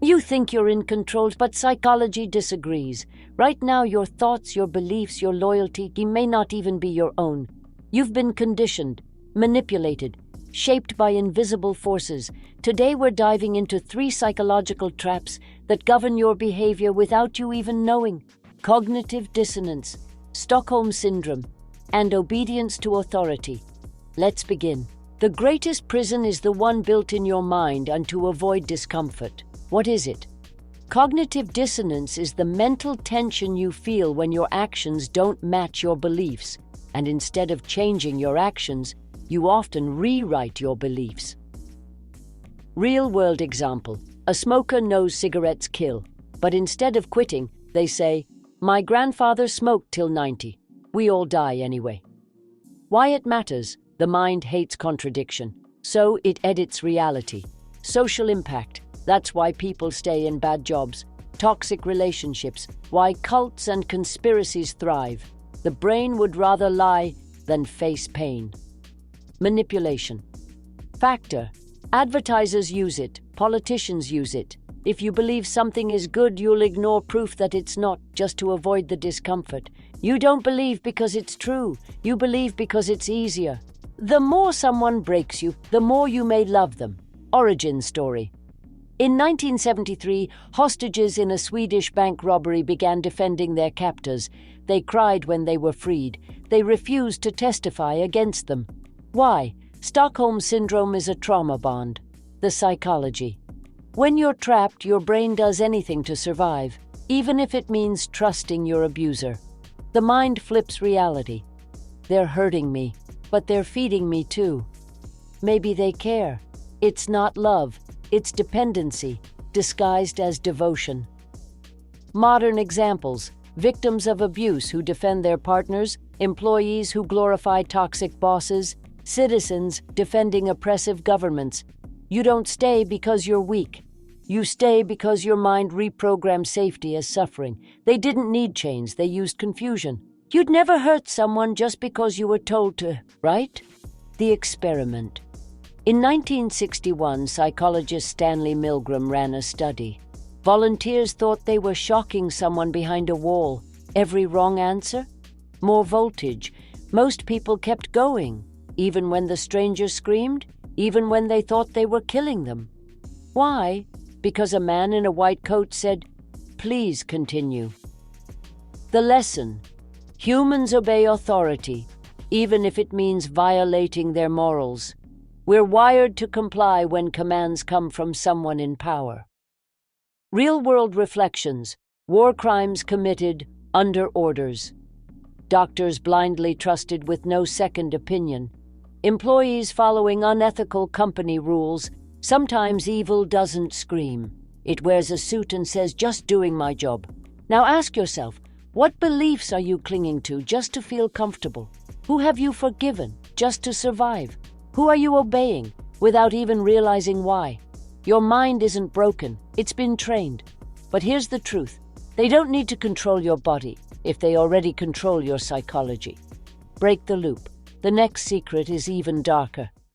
You think you're in control, but psychology disagrees. Right now, your thoughts, your beliefs, your loyalty may not even be your own. You've been conditioned, manipulated, shaped by invisible forces. Today, we're diving into 3 psychological traps that govern your behavior without you even knowing: cognitive dissonance, Stockholm syndrome, and obedience to authority. Let's begin. The greatest prison is the one built in your mind and to avoid discomfort. What is it? Cognitive dissonance is the mental tension you feel when your actions don't match your beliefs, and instead of changing your actions, you often rewrite your beliefs. Real-world example. A smoker knows cigarettes kill, but instead of quitting, they say, "My grandfather smoked till 90. We all die anyway." Why it matters? The mind hates contradiction, so it edits reality. Social impact. That's why people stay in bad jobs, toxic relationships, why cults and conspiracies thrive. The brain would rather lie than face pain. Manipulation. Factor. Advertisers use it, politicians use it. If you believe something is good, you'll ignore proof that it's not, just to avoid the discomfort. You don't believe because it's true, you believe because it's easier. The more someone breaks you, the more you may love them. Origin story. In 1973, hostages in a Swedish bank robbery began defending their captors. They cried when they were freed. They refused to testify against them. Why? Stockholm syndrome is a trauma bond. The psychology. When you're trapped, your brain does anything to survive, even if it means trusting your abuser. The mind flips reality. They're hurting me, but they're feeding me too. Maybe they care. It's not love. It's dependency, disguised as devotion. Modern examples: victims of abuse who defend their partners, employees who glorify toxic bosses, citizens defending oppressive governments. You don't stay because you're weak. You stay because your mind reprogrammed safety as suffering. They didn't need chains, they used confusion. You'd never hurt someone just because you were told to, right? The experiment. In 1961, psychologist Stanley Milgram ran a study. Volunteers thought they were shocking someone behind a wall. Every wrong answer? More voltage. Most people kept going, even when the stranger screamed, even when they thought they were killing them. Why? Because a man in a white coat said, "Please continue." The lesson: humans obey authority, even if it means violating their morals. We're wired to comply when commands come from someone in power. Real-world reflections. War crimes committed under orders. Doctors blindly trusted with no second opinion. Employees following unethical company rules. Sometimes evil doesn't scream. It wears a suit and says, "Just doing my job." Now ask yourself, what beliefs are you clinging to just to feel comfortable? Who have you forgiven just to survive? Who are you obeying without even realizing why? Your mind isn't broken, it's been trained. But here's the truth: they don't need to control your body if they already control your psychology. Break the loop. The next secret is even darker.